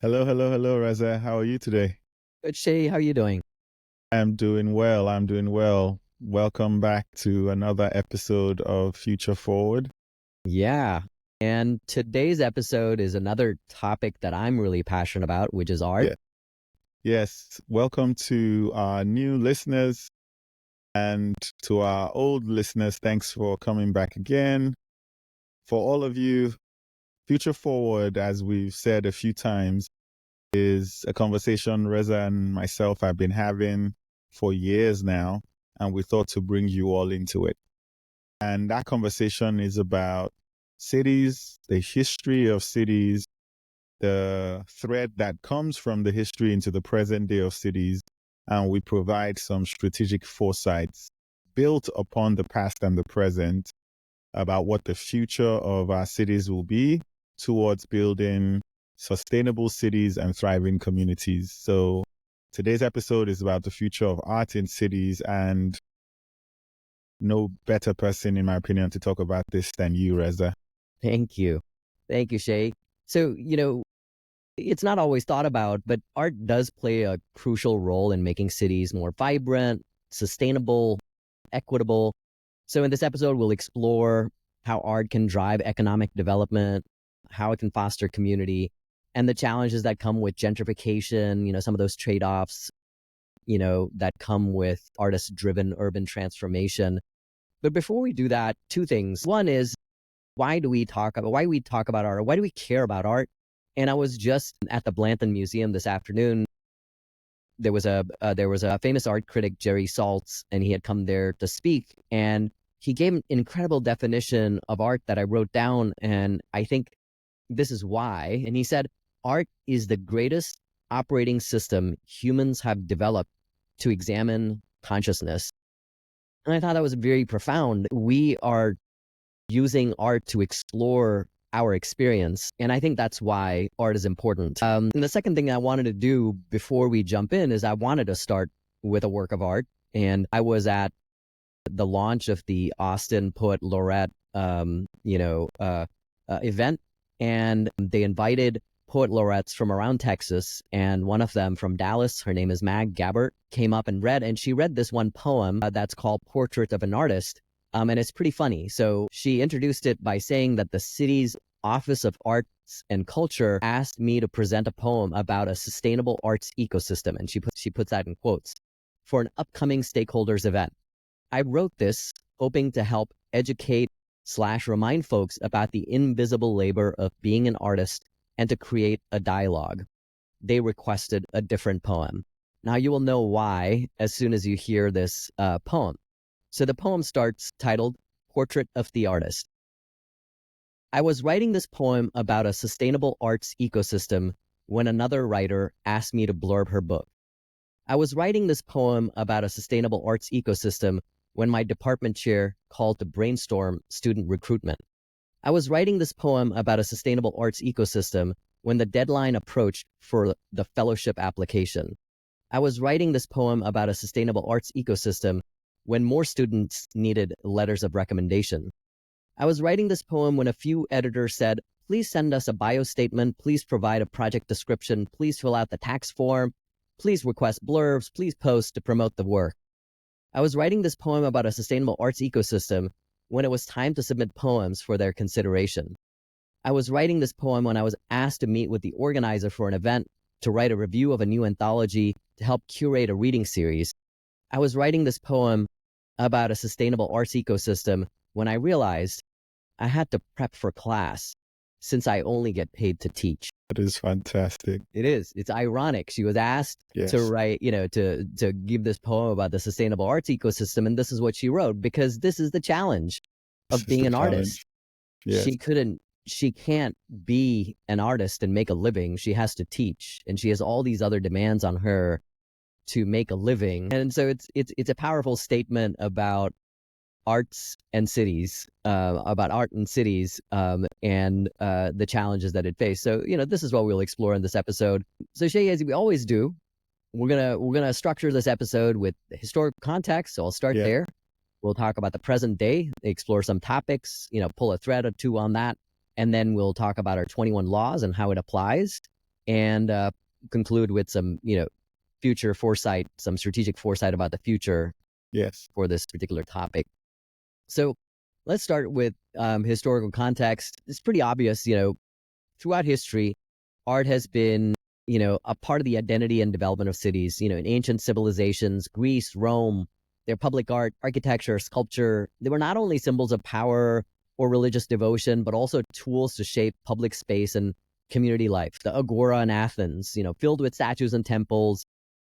Hello, hello, hello, Reza. How are you today? Good, Shay. How are you doing? I'm doing well. I'm doing well. Welcome back to another episode of Future Forward. Yeah. And today's episode is another topic that I'm really passionate about, which is art. Yeah. Yes. Welcome to our new listeners and to our old listeners. Thanks for coming back again. For all of you, Future Forward, as we've said a few times, is a conversation Reza and myself have been having for years now, and we thought to bring you all into it. And that conversation is about cities, the history of cities, the thread that comes from the history into the present day of cities. And we provide some strategic foresights built upon the past and the present about what the future of our cities will be towards building sustainable cities and thriving communities. So today's episode is about the future of art in cities, and no better person, in my opinion, to talk about this than you, Reza. Thank you. Thank you, Shay. So, it's not always thought about, but art does play a crucial role in making cities more vibrant, sustainable, equitable. So in this episode, we'll explore how art can drive economic development, how it can foster community, and the challenges that come with gentrification, some of those trade-offs, that come with artist-driven urban transformation. But before we do that, two things. One is, why do we talk about art? Why do we care about art? And I was just at the Blanton Museum this afternoon. There was a famous art critic, Jerry Saltz, and he had come there to speak. And he gave an incredible definition of art that I wrote down. And I think this is why. And he said, art is the greatest operating system humans have developed to examine consciousness. And I thought that was very profound. We are using art to explore our experience. And I think that's why art is important. And the second thing I wanted to do before we jump in is I wanted to start with a work of art. And I was at the launch of the Austin Poet Laureate, event, and they invited poet laureates from around Texas, and one of them from Dallas, her name is Mag Gabbert, came up and read, and she read this one poem that's called Portrait of an Artist, and it's pretty funny. So she introduced it by saying that the city's Office of Arts and Culture asked me to present a poem about a sustainable arts ecosystem, and she puts that in quotes, for an upcoming stakeholders event. I wrote this hoping to help educate/remind folks about the invisible labor of being an artist and to create a dialogue. They requested a different poem. Now you will know why as soon as you hear this poem. So the poem starts titled Portrait of the Artist. I was writing this poem about a sustainable arts ecosystem when another writer asked me to blurb her book. I was writing this poem about a sustainable arts ecosystem when my department chair called to brainstorm student recruitment. I was writing this poem about a sustainable arts ecosystem when the deadline approached for the fellowship application. I was writing this poem about a sustainable arts ecosystem when more students needed letters of recommendation. I was writing this poem when a few editors said, please send us a bio statement, please provide a project description, please fill out the tax form, please request blurbs, please post to promote the work. I was writing this poem about a sustainable arts ecosystem when it was time to submit poems for their consideration. I was writing this poem when I was asked to meet with the organizer for an event to write a review of a new anthology to help curate a reading series. I was writing this poem about a sustainable arts ecosystem when I realized I had to prep for class since I only get paid to teach. That is fantastic. It is. It's ironic. She was asked Yes. to write, to give this poem about the sustainable arts ecosystem, and this is what she wrote, because this is the challenge This of is being the an challenge. artist. Yes. She can't be an artist and make a living. She has to teach, and she has all these other demands on her to make a living. And so it's a powerful statement about arts and cities, about art and cities, and the challenges that it faced. So, this is what we'll explore in this episode. So Shay, as we always do, we're gonna structure this episode with historic context. So I'll start Yeah. there. We'll talk about the present day, explore some topics, pull a thread or two on that, and then we'll talk about our 21 laws and how it applies. and conclude with some, future foresight, some strategic foresight about the future Yes. for this particular topic. So let's start with historical context. It's pretty obvious, throughout history, art has been, a part of the identity and development of cities. In ancient civilizations, Greece, Rome, their public art, architecture, sculpture, they were not only symbols of power or religious devotion, but also tools to shape public space and community life. The Agora in Athens, filled with statues and temples,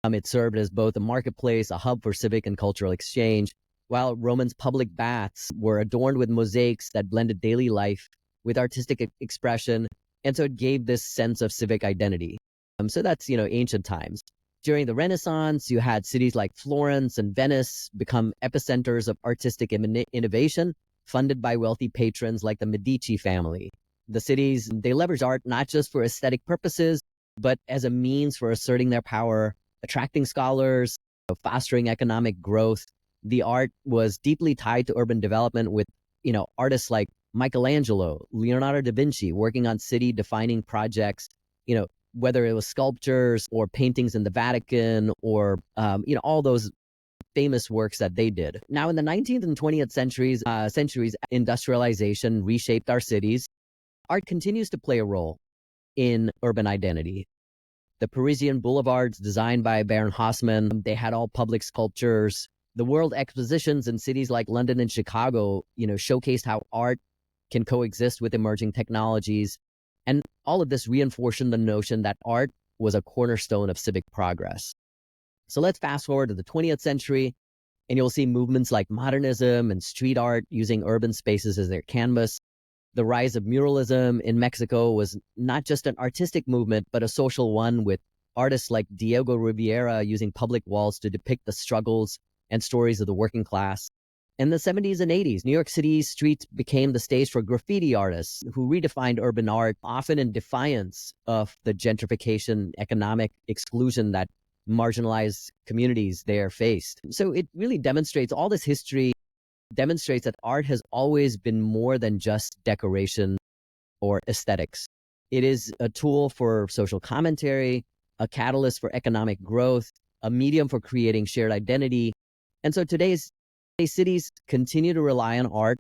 it served as both a marketplace, a hub for civic and cultural exchange, while Romans' public baths were adorned with mosaics that blended daily life with artistic expression. And so it gave this sense of civic identity. So that's, ancient times. During the Renaissance, you had cities like Florence and Venice become epicenters of artistic innovation, funded by wealthy patrons like the Medici family. The cities, they leveraged art not just for aesthetic purposes, but as a means for asserting their power, attracting scholars, fostering economic growth. The art was deeply tied to urban development with, artists like Michelangelo, Leonardo da Vinci working on city-defining projects, whether it was sculptures or paintings in the Vatican or, all those famous works that they did. Now, in the 19th and 20th centuries, industrialization reshaped our cities. Art continues to play a role in urban identity. The Parisian boulevards designed by Baron Haussmann, they had all public sculptures. The world expositions in cities like London and Chicago, showcased how art can coexist with emerging technologies. And all of this reinforcing the notion that art was a cornerstone of civic progress. So let's fast forward to the 20th century, and you'll see movements like modernism and street art using urban spaces as their canvas. The rise of muralism in Mexico was not just an artistic movement, but a social one, with artists like Diego Rivera using public walls to depict the struggles and stories of the working class. In the 70s and 80s, New York City's streets became the stage for graffiti artists who redefined urban art, often in defiance of the gentrification, economic exclusion that marginalized communities there faced. So it really demonstrates, all this history demonstrates that art has always been more than just decoration or aesthetics. It is a tool for social commentary, a catalyst for economic growth, a medium for creating shared identity. And so today's cities continue to rely on art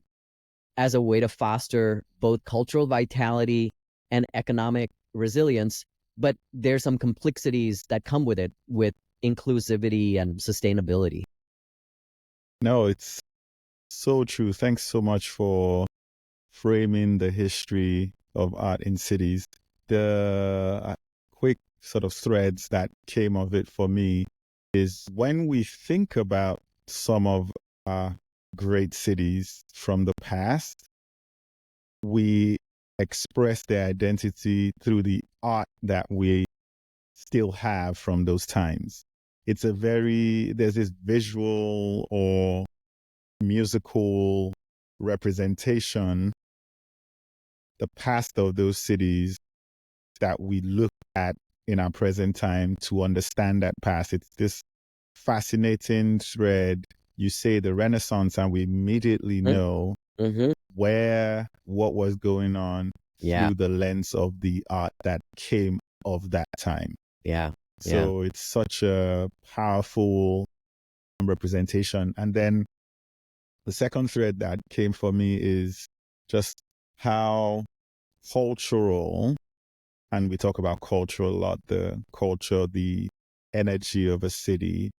as a way to foster both cultural vitality and economic resilience, but there's some complexities that come with it, with inclusivity and sustainability. No, it's so true. Thanks so much for framing the history of art in cities. The quick sort of threads that came of it for me is when we think about some of our great cities from the past, we express their identity through the art that we still have from those times. There's this visual or musical representation, the past of those cities, that we look at in our present time to understand that past. It's this fascinating thread. You say the Renaissance, and we immediately know what was going on through the lens of the art that came of that time. So it's such a powerful representation. And then the second thread that came for me is just how cultural, and we talk about culture a lot, the culture, the energy of a city,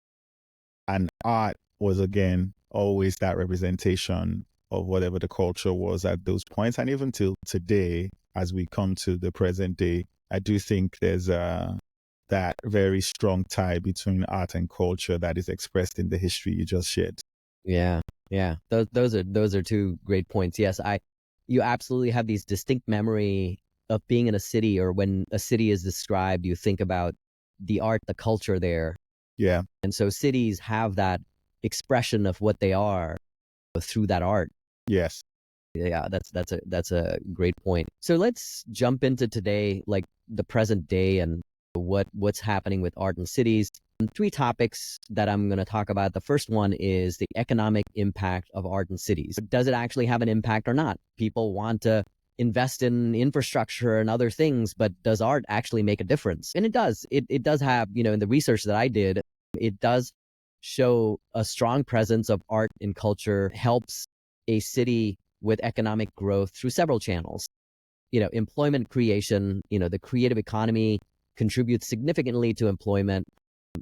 and art was, again, always that representation of whatever the culture was at those points. And even till today, as we come to the present day, I do think there's that very strong tie between art and culture that is expressed in the history you just shared. Yeah. Those are two great points. Yes, you absolutely have these distinct memory of being in a city, or when a city is described, you think about the art, the culture there. Yeah. And so cities have that expression of what they are through that art. Yes. Yeah, that's a great point. So let's jump into today, like the present day, and what's happening with art in cities. Three topics that I'm going to talk about. The first one is the economic impact of art in cities. Does it actually have an impact or not? People want to invest in infrastructure and other things, but does art actually make a difference? And it does. It does have, in the research that I did, it does show a strong presence of art and culture helps a city with economic growth through several channels. Employment creation, the creative economy contributes significantly to employment.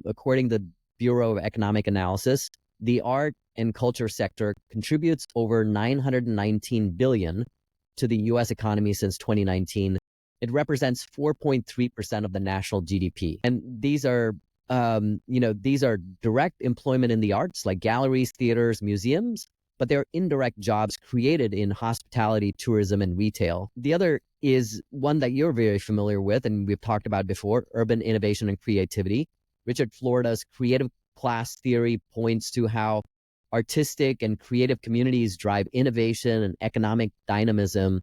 According to the Bureau of Economic Analysis, the art and culture sector contributes over $919 billion to the U.S. economy since 2019. It represents 4.3% of the national GDP. And these are, these are direct employment in the arts, like galleries, theaters, museums, but they're indirect jobs created in hospitality, tourism, and retail. The other is one that you're very familiar with, and we've talked about before, urban innovation and creativity. Richard Florida's creative class theory points to how artistic and creative communities drive innovation and economic dynamism.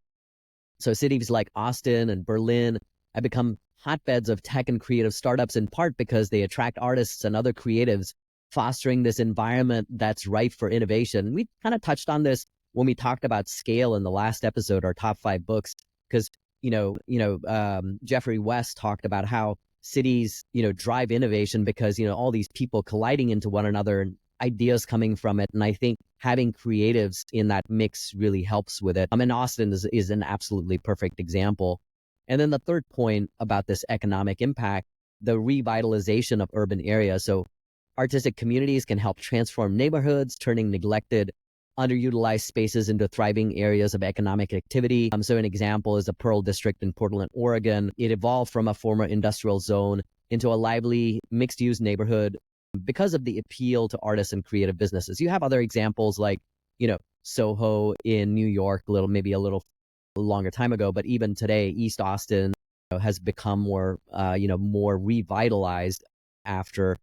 So cities like Austin and Berlin have become hotbeds of tech and creative startups, in part because they attract artists and other creatives, fostering this environment that's ripe for innovation. We kind of touched on this when we talked about scale in the last episode, our top 5 books, because Jeffrey West talked about how cities drive innovation because all these people colliding into one another and ideas coming from it. And I think having creatives in that mix really helps with it. And Austin is an absolutely perfect example. And then the third point about this economic impact, the revitalization of urban areas. So artistic communities can help transform neighborhoods, turning neglected, underutilized spaces into thriving areas of economic activity. So an example is the Pearl District in Portland, Oregon. It evolved from a former industrial zone into a lively mixed-use neighborhood because of the appeal to artists and creative businesses. You have other examples like, Soho in New York, maybe a little longer time ago, but even today, East Austin has become more revitalized after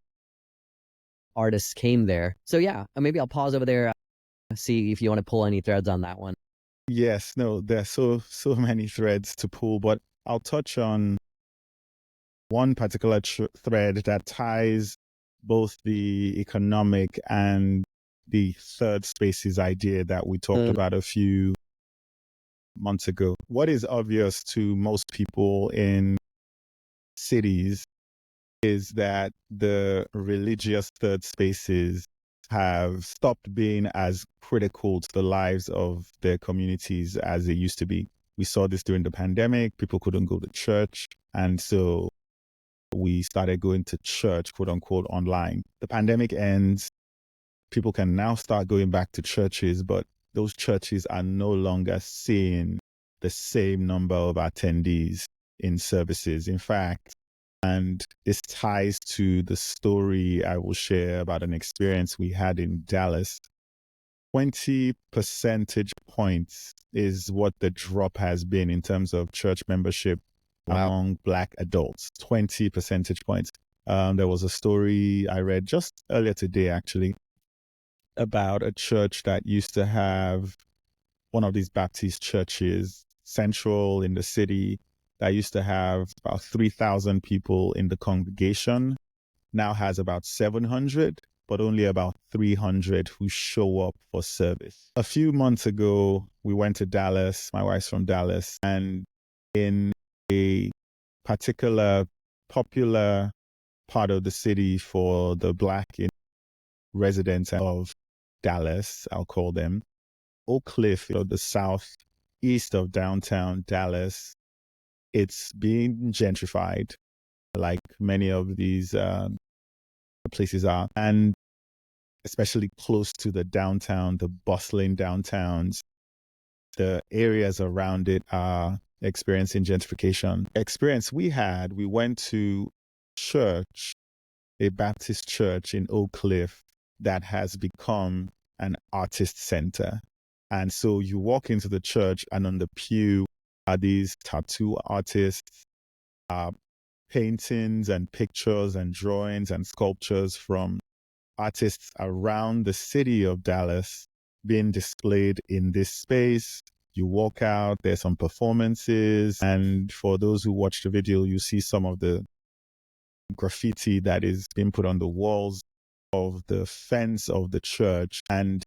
artists came there. So yeah, maybe I'll pause over there, see if you want to pull any threads on that one. Yes, no, there's so many threads to pull, but I'll touch on one particular thread that ties both the economic and the third spaces idea that we talked about a few months ago. What is obvious to most people in cities is that the religious third spaces have stopped being as critical to the lives of their communities as they used to be. We saw this during the pandemic. People couldn't go to church. And so we started going to church, quote unquote, online. The pandemic ends. People can now start going back to churches, but those churches are no longer seeing the same number of attendees in services. In fact, and this ties to the story I will share about an experience we had in Dallas. 20 percentage points is what the drop has been in terms of church membership among Black adults. 20 percentage points. There was a story I read just earlier today, actually, about a church that used to have one of these Baptist churches central in the city that used to have about 3,000 people in the congregation, now has about 700, but only about 300 who show up for service. A few months ago, we went to Dallas. My wife's from Dallas. And in a particular popular part of the city for the Black residents of Dallas, I'll call them, Oak Cliff, the southeast of downtown Dallas, it's being gentrified, like many of these places are, and especially close to the downtown, the bustling downtowns, the areas around it are experiencing gentrification. Experience we had, we went to church, a Baptist church in Oak Cliff that has become an artist center. And so you walk into the church and on the pew are these tattoo artists, paintings and pictures and drawings and sculptures from artists around the city of Dallas being displayed in this space. You walk out, there's some performances, and for those who watch the video, you see some of the graffiti that is being put on the walls of the fence of the church. And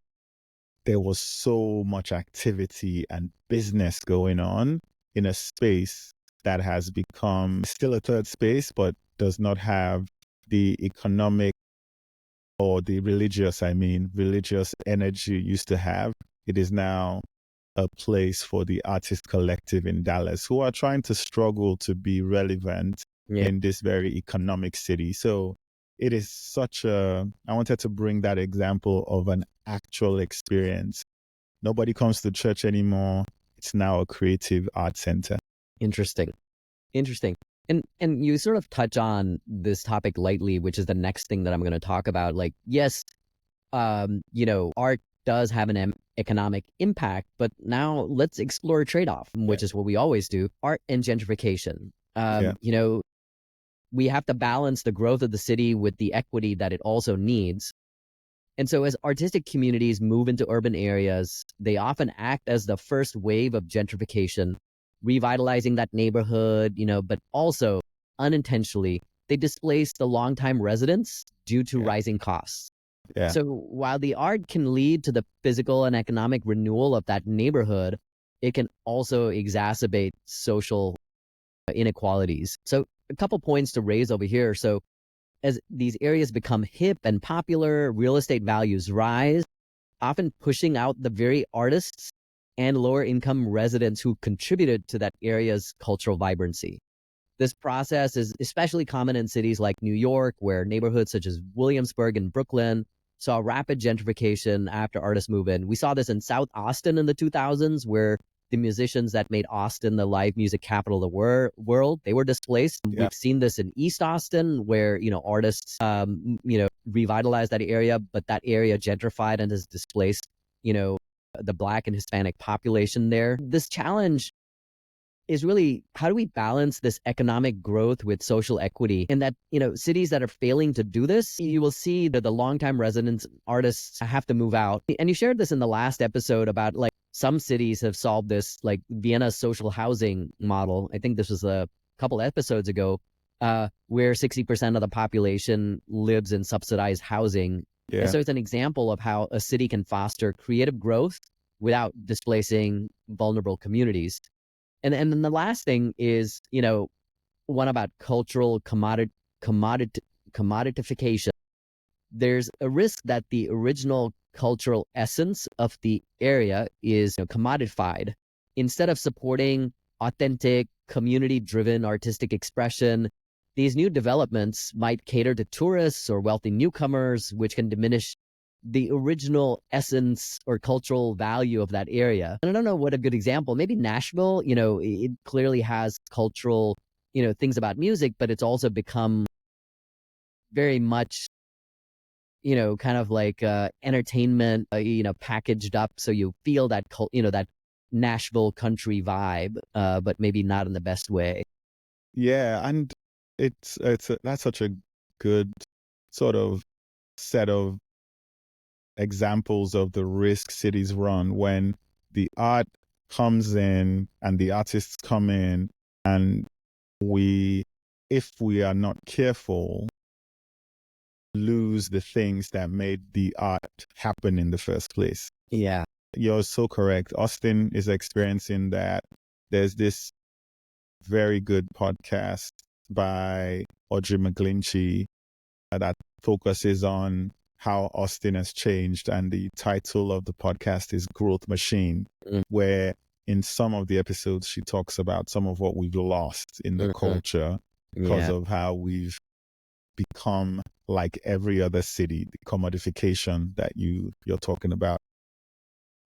there was so much activity and business going on in a space that has become still a third space, but does not have the economic or the religious energy it used to have. It is now a place for the artist collective in Dallas who are trying to struggle to be relevant Yeah. in this very economic city. So it is I wanted to bring that example of an actual experience. Nobody comes to church anymore. It's now a creative art center. Interesting. And you sort of touch on this topic lightly, which is the next thing that I'm going to talk about. Like, yes, art does have an economic impact, but now let's explore a trade-off, which is what we always do: art and gentrification. We have to balance the growth of the city with the equity that it also needs. And so as artistic communities move into urban areas, they often act as the first wave of gentrification, revitalizing that neighborhood, but also unintentionally, they displace the longtime residents due to rising costs. Yeah. So while the art can lead to the physical and economic renewal of that neighborhood, it can also exacerbate social inequalities. So a couple points to raise over here. So as these areas become hip and popular, real estate values rise, often pushing out the very artists and lower income residents who contributed to that area's cultural vibrancy. This process is especially common in cities like New York, where neighborhoods such as Williamsburg and Brooklyn saw rapid gentrification after artists move in. We saw this in South Austin in the 2000s, where the musicians that made Austin the live music capital of the world, they were displaced. Yeah. We've seen this in East Austin, where artists revitalized that area, but that area gentrified and has displaced the Black and Hispanic population there. This challenge is really, how do we balance this economic growth with social equity? And that, cities that are failing to do this, you will see that the longtime residents, artists have to move out. And you shared this in the last episode about like some cities have solved this, like Vienna's social housing model. I think this was a couple episodes ago, where 60% of the population lives in subsidized housing. Yeah. And so it's an example of how a city can foster creative growth without displacing vulnerable communities. And then the last thing is, one about cultural commodification. There's a risk that the original cultural essence of the area is commodified. Instead of supporting authentic, community-driven artistic expression, these new developments might cater to tourists or wealthy newcomers, which can diminish the original essence or cultural value of that area. And I don't know what a good example, maybe Nashville, it clearly has cultural, things about music, but it's also become very much, kind of like entertainment, packaged up. So you feel that, that Nashville country vibe, but maybe not in the best way. Yeah. And that's such a good sort of set of examples of the risk cities run when the art comes in and the artists come in, and if we are not careful, lose the things that made the art happen in the first place. Yeah. You're so correct. Austin is experiencing that. There's this very good podcast by Audrey McGlinchey that focuses on how Austin has changed, and the title of the podcast is Growth Machine, where in some of the episodes she talks about some of what we've lost in the culture because of how we've become like every other city, the commodification that you're talking about.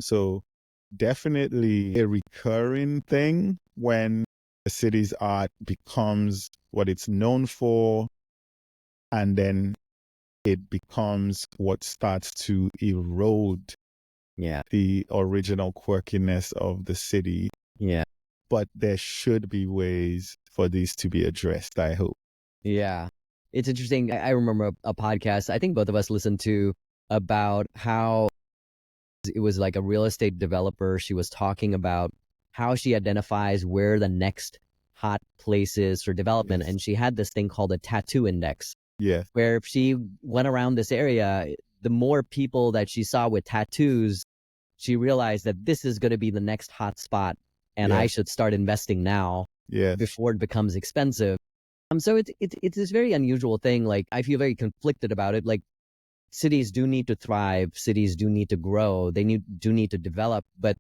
So definitely a recurring thing when a city's art becomes what it's known for, and then it becomes what starts to erode the original quirkiness of the city. Yeah. But there should be ways for these to be addressed, I hope. Yeah. It's interesting. I remember a podcast I think both of us listened to about how it was like a real estate developer. She was talking about how she identifies where the next hot place is for development. And she had this thing called a tattoo index. Yeah. Where if she went around this area, the more people that she saw with tattoos, she realized that this is going to be the next hot spot, and I Yes. should start investing now Yes. before it becomes expensive. So it's this very unusual thing. Like, I feel very conflicted about it. Like, cities do need to thrive, cities do need to grow, they do need to develop, but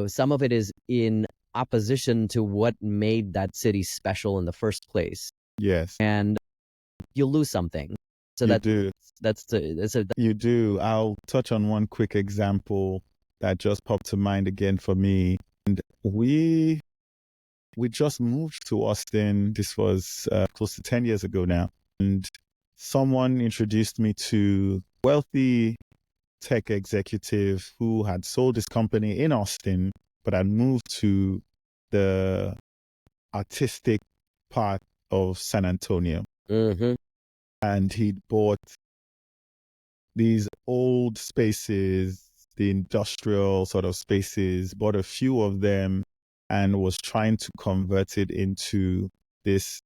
some of it is in opposition to what made that city special in the first place, Yes. and you'll lose something. So You do. You do. I'll touch on one quick example that just popped to mind again for me. And we just moved to Austin. This was close to 10 years ago now. And someone introduced me to a wealthy tech executive who had sold his company in Austin, but had moved to the artistic part of San Antonio. Mm-hmm. And he'd bought these old spaces, the industrial sort of spaces, bought a few of them and was trying to convert it into this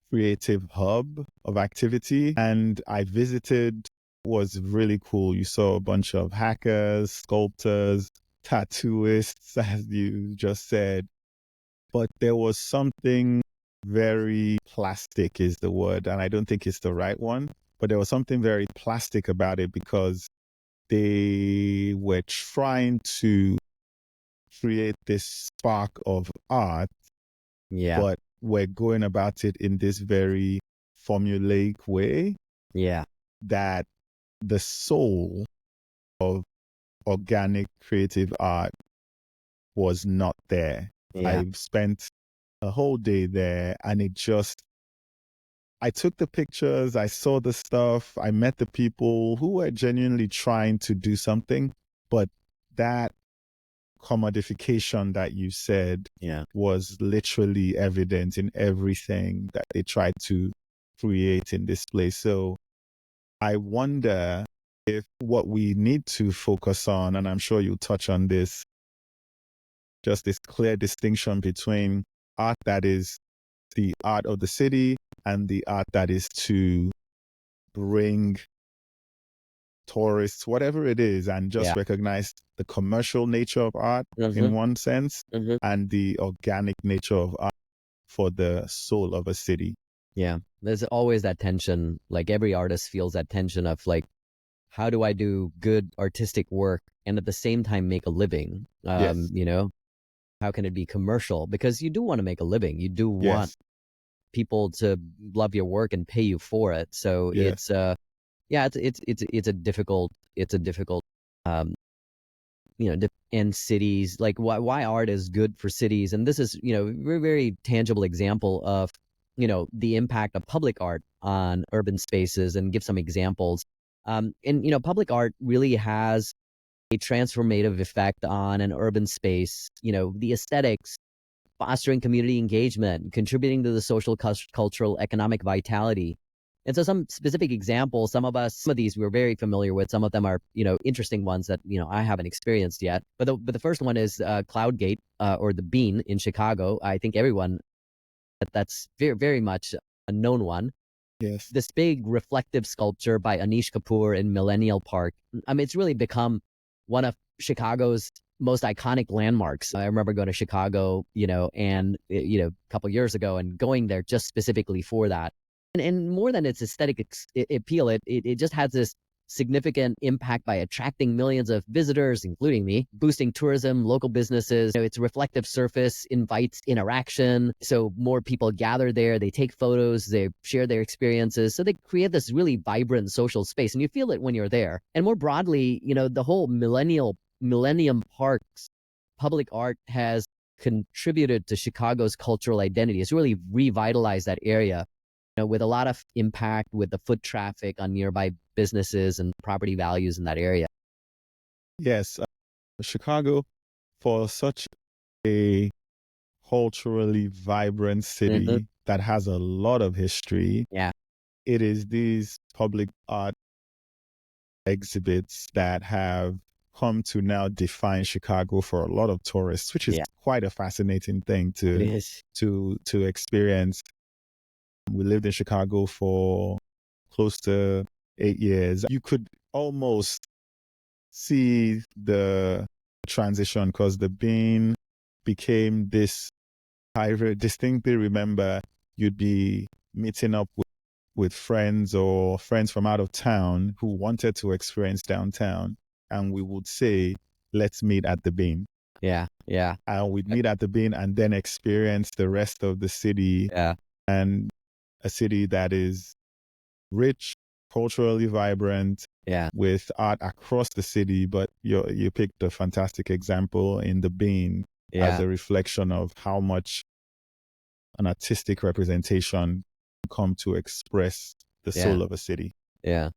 creative hub of activity. And I visited, was really cool. You saw a bunch of hackers, sculptors, tattooists, as you just said. But there was something very plastic is the word, and I don't think it's the right one, but there was something very plastic about it because they were trying to create this spark of art, Yeah. but we're going about it in this very formulaic way Yeah. that the soul of organic creative art was not there. Yeah. I spent a whole day there and I took the pictures, I saw the stuff, I met the people who were genuinely trying to do something, but that commodification that you said was literally evident in everything that they tried to create in this place. So I wonder if what we need to focus on, and I'm sure you'll touch on this, just this clear distinction between art that is the art of the city and the art that is to bring tourists, whatever it is, and just recognize the commercial nature of art in one sense and the organic nature of art for the soul of a city. Yeah. There's always that tension. Like, every artist feels that tension of, like, how do I do good artistic work and at the same time make a living? Yes. How can it be commercial? Because you do want to make a living. You do want people to love your work and pay you for it. So it's a difficult and cities, like, why art is good for cities. And this is very, very tangible example of the impact of public art on urban spaces, and give some examples. And public art really has a transformative effect on an urban space. The aesthetics, fostering community engagement, contributing to the social, cultural, economic vitality. And so, some specific examples, some of these we're very familiar with. Some of them are, interesting ones that, I haven't experienced yet. But the first one is Cloudgate, or the Bean in Chicago. I think everyone, that's very, very much a known one. Yes. This big reflective sculpture by Anish Kapoor in Millennial Park. I mean, it's really become one of Chicago's most iconic landmarks. I remember going to Chicago, and a couple years ago, and going there just specifically for that. And more than its aesthetic appeal, it just has this significant impact by attracting millions of visitors, including me, boosting tourism, local businesses. Its reflective surface invites interaction. So more people gather there, they take photos, they share their experiences. So they create this really vibrant social space, and you feel it when you're there. And more broadly, the whole Millennium Park's public art has contributed to Chicago's cultural identity. It's really revitalized that area, with a lot of impact with the foot traffic on nearby businesses and property values in that area. Yes. Chicago, for such a culturally vibrant city that has a lot of history, it is these public art exhibits that have come to now define Chicago for a lot of tourists, which is quite a fascinating thing to experience. We lived in Chicago for close to 8 years. You could almost see the transition because the bean became this. I distinctly remember you'd be meeting up with friends or friends from out of town who wanted to experience downtown, and we would say, let's meet at the bean. Yeah. Yeah. And we'd meet at the bean and then experience the rest of the city, Yeah. and a city that is rich, culturally vibrant, Yeah. with art across the city. But you picked a fantastic example in the bean as Yeah. a reflection of how much an artistic representation come to express the Yeah. soul of a city. Yeah.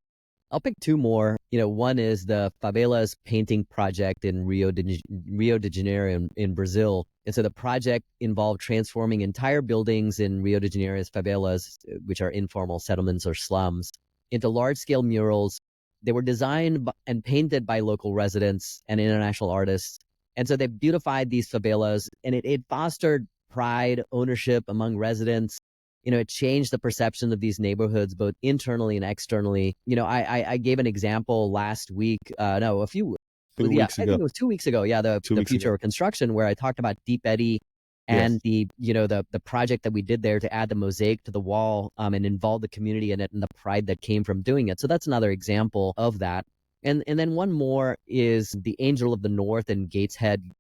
I'll pick two more. One is the Favelas painting project in Rio de Janeiro in Brazil. And so the project involved transforming entire buildings in Rio de Janeiro's favelas, which are informal settlements or slums, into large-scale murals. They were designed and painted by local residents and international artists. And so they beautified these favelas, and it fostered pride, ownership among residents. It changed the perception of these neighborhoods, both internally and externally. I gave an example last week. No, a few. Two Yeah, weeks I think ago. it was 2 weeks ago. Yeah, the 2 weeks future ago. of construction, where I talked about Deep Eddy Yes. and the project that we did there to add the mosaic to the wall, and involve the community in it and the pride that came from doing it. So that's another example of that. And then one more is the Angel of the North in Gateshead,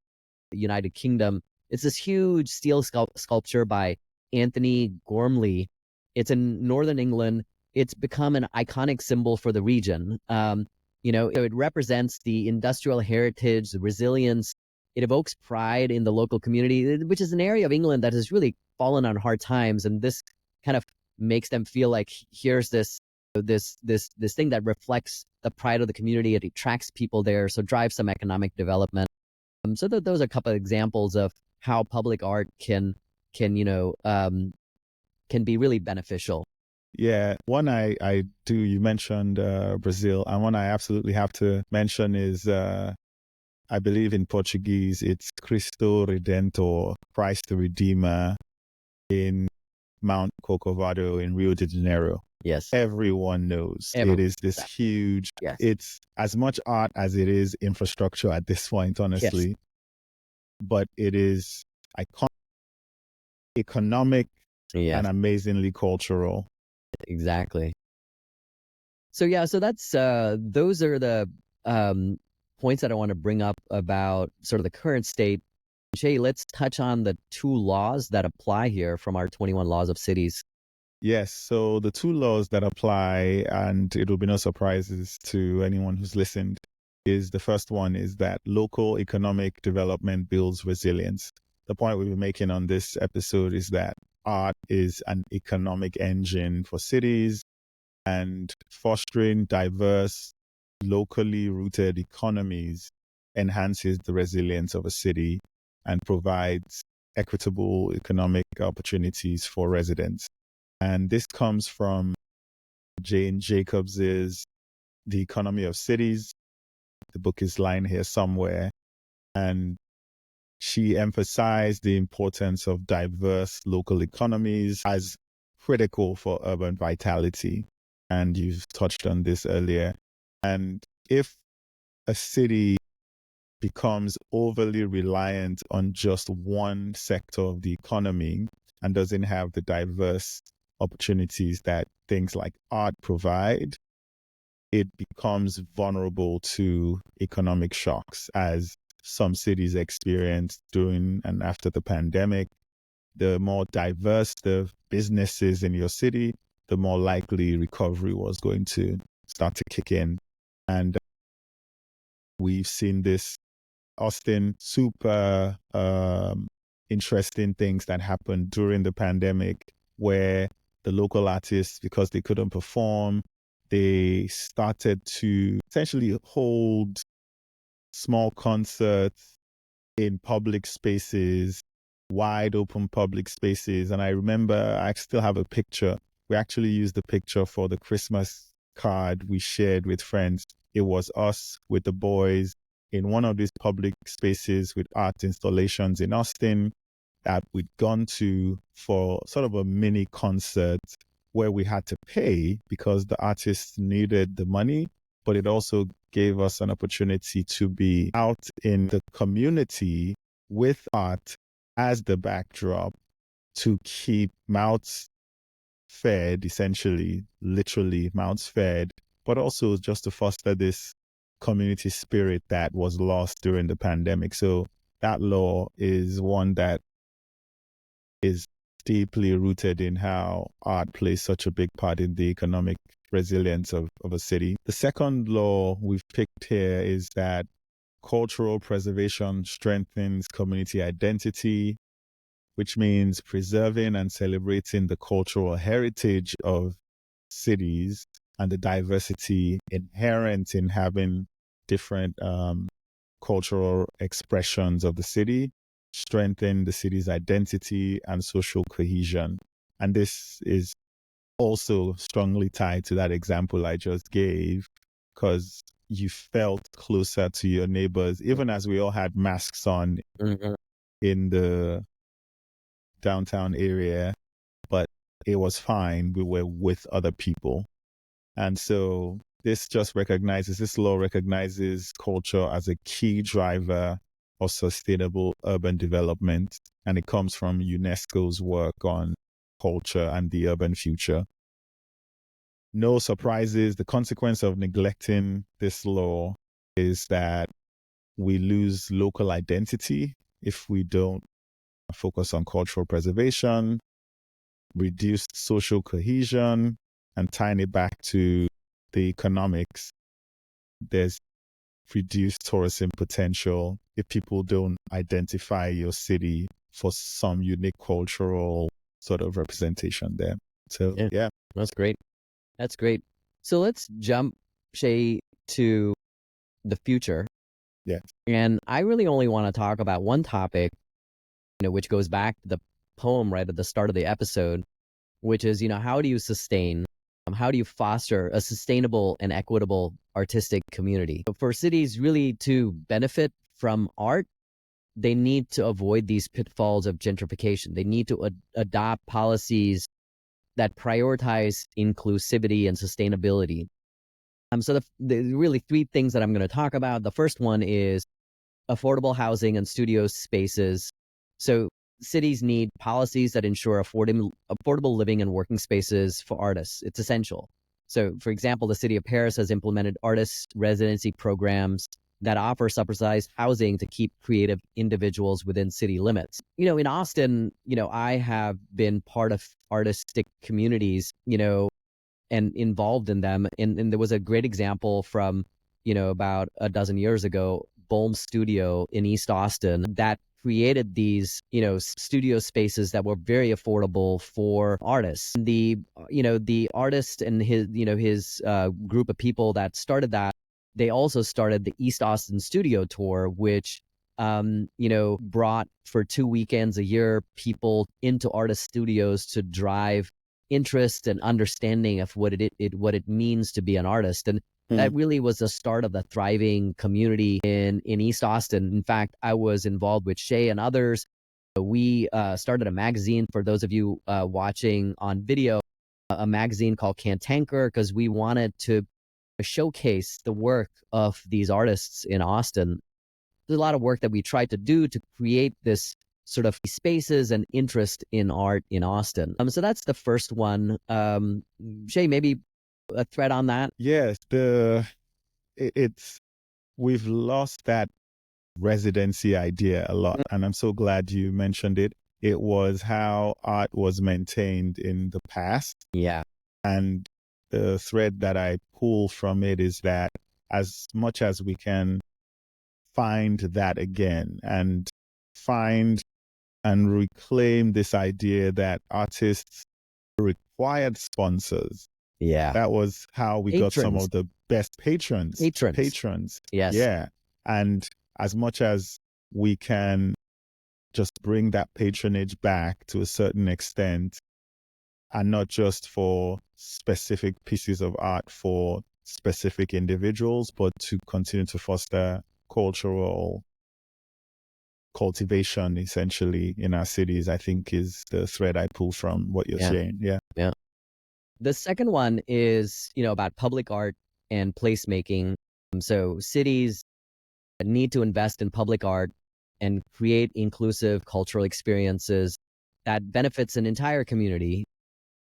United Kingdom. It's this huge steel sculpture by Anthony Gormley. It's in northern England. It's become an iconic symbol for the region. It represents the industrial heritage, the resilience. It evokes pride in the local community, which is an area of England that has really fallen on hard times. And this kind of makes them feel like here's this thing that reflects the pride of the community. It attracts people there, so drives some economic development. So those are a couple of examples of how public art can be really beneficial. Yeah, one I do, you mentioned Brazil, and one I absolutely have to mention is, I believe in Portuguese, it's Cristo Redentor, Christ the Redeemer, in Mount Corcovado in Rio de Janeiro. Yes. Everyone knows. Everyone It is this huge, Yes. It's as much art as it is infrastructure at this point, honestly. Yes. But it is iconic, economic, Yes. and amazingly cultural. Exactly. So that's those are the points that I want to bring up about sort of the current state. Shay, let's touch on the two laws that apply here from our 21 laws of cities. Yes, so the two laws that apply, and it will be no surprises to anyone who's listened, is the first one is that local economic development builds resilience. The point we'll be making on this episode is that art is an economic engine for cities, and fostering diverse, locally rooted economies enhances the resilience of a city and provides equitable economic opportunities for residents. And this comes from Jane Jacobs's The Economy of Cities. The book is lying here somewhere. And she emphasized the importance of diverse local economies as critical for urban vitality. And you've touched on this earlier. And if a city becomes overly reliant on just one sector of the economy and doesn't have the diverse opportunities that things like art provide, it becomes vulnerable to economic shocks, as some cities experienced during and after the pandemic. The more diverse the businesses in your city, the more likely recovery was going to start to kick in. And we've seen this, Austin, super interesting things that happened during the pandemic, where the local artists, because they couldn't perform, they started to essentially hold small concerts in public spaces, wide open public spaces. And I remember, I still have a picture. We actually used the picture for the Christmas card we shared with friends. It was us with the boys in one of these public spaces with art installations in Austin that we'd gone to for sort of a mini concert where we had to pay because the artists needed the money, but it also gave us an opportunity to be out in the community with art as the backdrop to keep mouths fed, essentially, literally mouths fed, but also just to foster this community spirit that was lost during the pandemic. So that law is one that is deeply rooted in how art plays such a big part in the economic resilience of a city. The second law we've picked here is that cultural preservation strengthens community identity, which means preserving and celebrating the cultural heritage of cities and the diversity inherent in having different cultural expressions of the city, strengthen the city's identity and social cohesion. And this is also strongly tied to that example I just gave, because you felt closer to your neighbors, even as we all had masks on in the downtown area, but it was fine. We were with other people. And so this law recognizes culture as a key driver of sustainable urban development. And it comes from UNESCO's work on culture and the urban future. No surprises. The consequence of neglecting this law is that we lose local identity if we don't focus on cultural preservation, reduced social cohesion, and tying it back to the economics. There's reduced tourism potential if people don't identify your city for some unique cultural sort of representation there. So, yeah. That's great. That's great. So let's jump, Shay, to the future. Yeah. And I really only want to talk about one topic, which goes back to the poem right at the start of the episode, which is, how do you sustain, how do you foster a sustainable and equitable artistic community? For cities really to benefit from art, they need to avoid these pitfalls of gentrification. They need to adopt policies that prioritize inclusivity and sustainability. So the really three things that I'm going to talk about. The first one is affordable housing and studio spaces. So cities need policies that ensure affordable living and working spaces for artists. It's essential. So, for example, the city of Paris has implemented artist residency programs that offer subsidized housing to keep creative individuals within city limits. In Austin, I have been part of artistic communities, and involved in them. And there was a great example from, about a dozen years ago, Bohm Studio in East Austin that created these, studio spaces that were very affordable for artists. The artist and his group of people that started that, they also started the East Austin Studio Tour, which, brought for 2 weekends a year people into artist studios to drive interest and understanding of what it means to be an artist. And that really was the start of the thriving community in East Austin. In fact, I was involved with Shay and others. We started a magazine, for those of you watching on video, a magazine called Cantanker, because we wanted to showcase the work of these artists in Austin. There's a lot of work that we tried to do to create this sort of spaces and interest in art in Austin. So that's the first one. Shay, maybe a thread on that? Yes, we've lost that residency idea a lot, and I'm so glad you mentioned it. It was how art was maintained in the past. Yeah. And the thread that I pull from it is that as much as we can find that again and find and reclaim this idea that artists required sponsors. Yeah. That was how we got some of the best patrons. Yes. Yeah. And as much as we can just bring that patronage back to a certain extent, and not just for specific pieces of art for specific individuals, but to continue to foster cultural cultivation essentially in our cities, I think is the thread I pull from what you're saying. Yeah. Yeah. The second one is, about public art and placemaking. So cities need to invest in public art and create inclusive cultural experiences that benefits an entire community.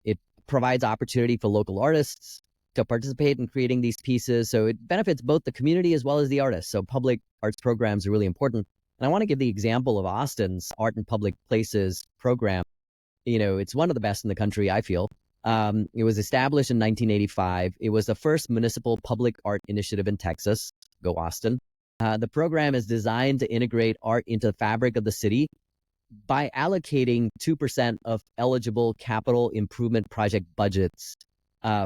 It provides opportunity for local artists to participate in creating these pieces. So it benefits both the community as well as the artists. So public arts programs are really important. And I want to give the example of Austin's Art in Public Places program. It's one of the best in the country, I feel. It was established in 1985. It was the first municipal public art initiative in Texas. Go Austin. The program is designed to integrate art into the fabric of the city by allocating 2% of eligible capital improvement project budgets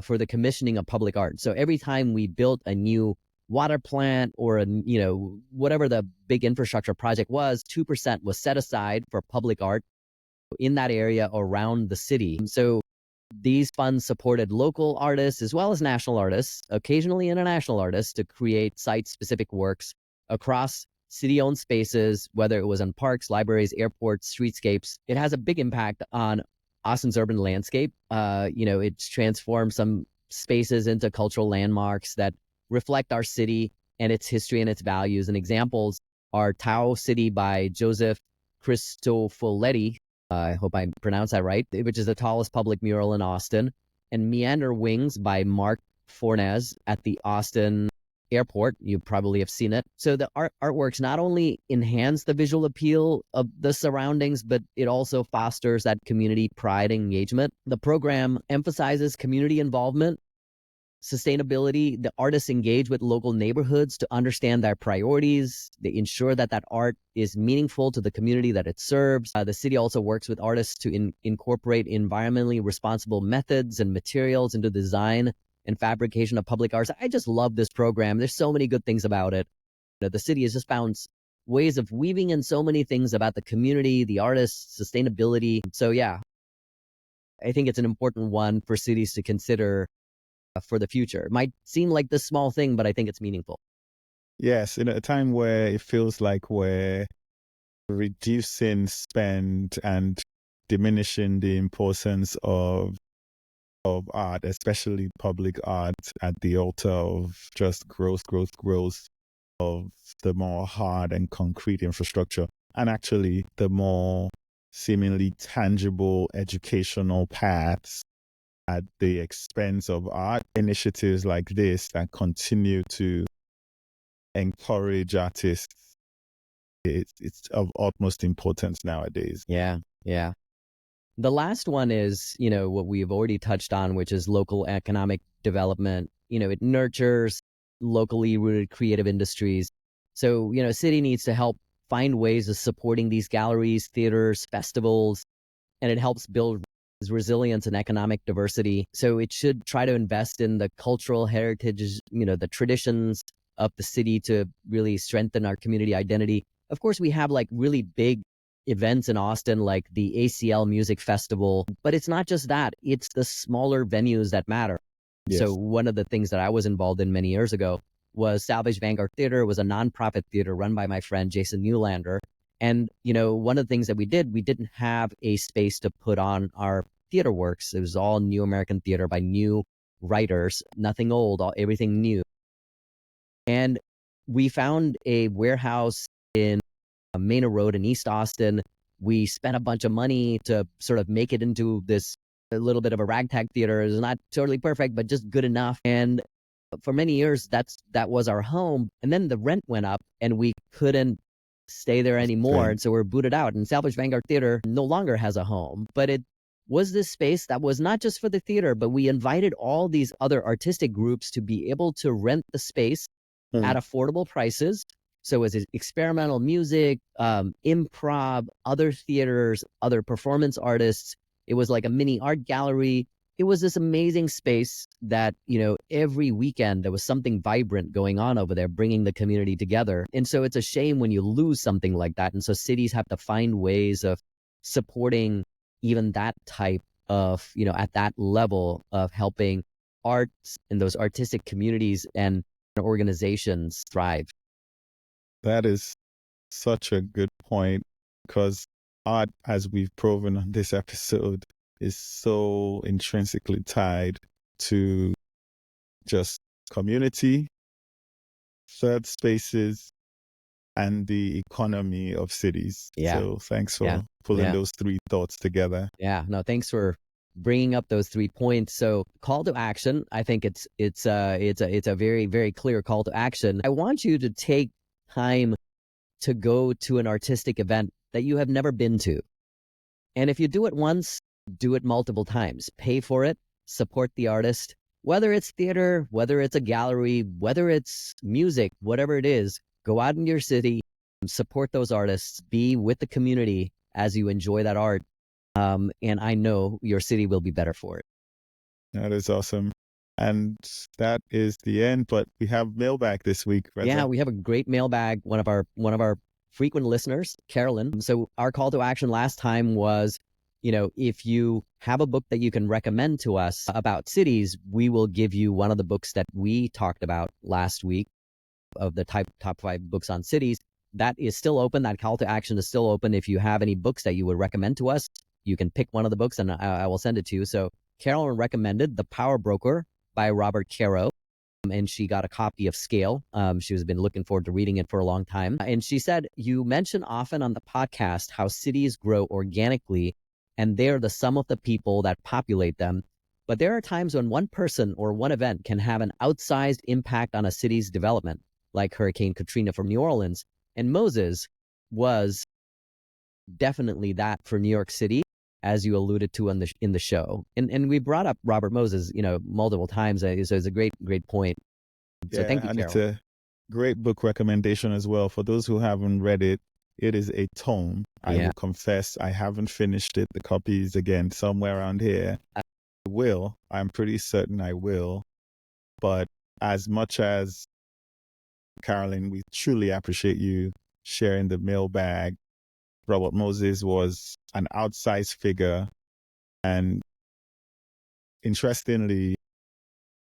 for the commissioning of public art. So every time we built a new water plant or whatever the big infrastructure project was, 2% was set aside for public art in that area around the city. So these funds supported local artists as well as national artists, occasionally international artists, to create site-specific works across city-owned spaces, whether it was on parks, libraries, airports, streetscapes. It has a big impact on Austin's urban landscape. It's transformed some spaces into cultural landmarks that reflect our city and its history and its values. And examples are Tau City by Joseph Cristofoletti. I hope I pronounced that right, which is the tallest public mural in Austin, and Meander Wings by Mark Fornes at the Austin Airport. You probably have seen it. So the artworks not only enhance the visual appeal of the surroundings, but it also fosters that community pride and engagement. The program emphasizes community involvement, sustainability. The artists engage with local neighborhoods to understand their priorities. They ensure that art is meaningful to the community that it serves. The city also works with artists to incorporate environmentally responsible methods and materials into design and fabrication of public arts. I just love this program. There's so many good things about it. The city has just found ways of weaving in so many things about the community, the artists, sustainability. So yeah, I think it's an important one for cities to consider for the future. It might seem like this small thing, but I think it's meaningful. Yes, in a time where it feels like we're reducing spend and diminishing the importance of art, especially public art, at the altar of just growth of the more hard and concrete infrastructure, and actually the more seemingly tangible educational paths at the expense of art. Initiatives like this that continue to encourage artists, it's of utmost importance nowadays. Yeah. The last one is, what we've already touched on, which is local economic development. It nurtures locally rooted creative industries. So, city needs to help find ways of supporting these galleries, theaters, festivals, and it helps build resilience and economic diversity. So it should try to invest in the cultural heritage, the traditions of the city to really strengthen our community identity. Of course, we have like really big events in Austin, like the ACL Music Festival, but it's not just that, it's the smaller venues that matter. Yes. So one of the things that I was involved in many years ago was Salvage Vanguard Theater. It was a nonprofit theater run by my friend Jason Newlander. And, one of the things that we didn't have a space to put on our theater works. It was all new American theater by new writers, nothing old, everything new. And we found a warehouse in Manor Road in East Austin. We spent a bunch of money to sort of make it into this a little bit of a ragtag theater. It was not totally perfect, but just good enough. And for many years, that was our home. And then the rent went up and we couldn't stay there anymore. And so we're booted out. And Salvage Vanguard Theater no longer has a home, but it was this space that was not just for the theater, but we invited all these other artistic groups to be able to rent the space at affordable prices. So it was experimental music, improv, other theaters, other performance artists. It was like a mini art gallery. It was this amazing space that, every weekend there was something vibrant going on over there, bringing the community together. And so it's a shame when you lose something like that. And so cities have to find ways of supporting even that type of, at that level of helping arts and those artistic communities and organizations thrive. That is such a good point, because art, as we've proven on this episode, is so intrinsically tied to just community, third spaces, and the economy of cities. Yeah. So thanks for Yeah. pulling Yeah. those three thoughts together. Yeah. No, thanks for bringing up those 3 points. So call to action. I think it's a very, very clear call to action. I want you to take time to go to an artistic event that you have never been to. And if you do it once, do it multiple times. Pay for it, support the artist, whether it's theater, whether it's a gallery, whether it's music, whatever it is, go out in your city, support those artists, be with the community as you enjoy that art. And I know your city will be better for it. That is awesome. And that is the end, but we have mailbag this week, Reza. Yeah, we have a great mailbag. One of our frequent listeners, Carolyn. So our call to action last time was, if you have a book that you can recommend to us about cities, we will give you one of the books that we talked about last week of the top 5 books on cities. That is still open. That call to action is still open. If you have any books that you would recommend to us, you can pick one of the books and I will send it to you. So Carolyn recommended The Power Broker by Robert Caro. And she got a copy of Scale. She has been looking forward to reading it for a long time. And she said, you mention often on the podcast how cities grow organically and they're the sum of the people that populate them. But there are times when one person or one event can have an outsized impact on a city's development, like Hurricane Katrina from New Orleans. And Moses was definitely that for New York City, as you alluded to in the show. And we brought up Robert Moses, multiple times. So it's a great point. So thank you, and Carol. it's a great book recommendation as well. For those who haven't read it, it is a tome. I will confess I haven't finished it. The copy is, again, somewhere around here. I will. I'm pretty certain I will. But as much as, Carolyn, we truly appreciate you sharing the mailbag. Robert Moses was an outsized figure. And interestingly,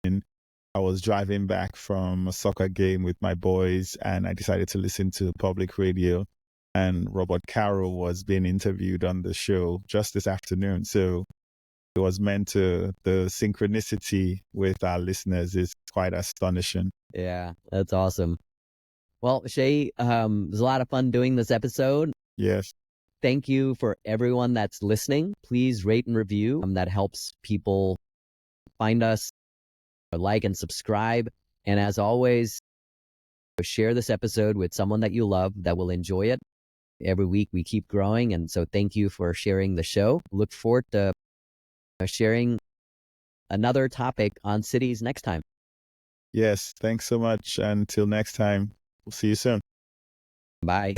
I was driving back from a soccer game with my boys and I decided to listen to public radio. And Robert Caro was being interviewed on the show just this afternoon. So it was meant to, the synchronicity with our listeners is quite astonishing. Yeah, that's awesome. Well, Shay, it was a lot of fun doing this episode. Yes. Thank you for everyone that's listening. Please rate and review. That helps people find us, like and subscribe. And as always, share this episode with someone that you love that will enjoy it. Every week we keep growing. And so thank you for sharing the show. Look forward to sharing another topic on cities next time. Yes. Thanks so much. Until next time, we'll see you soon. Bye.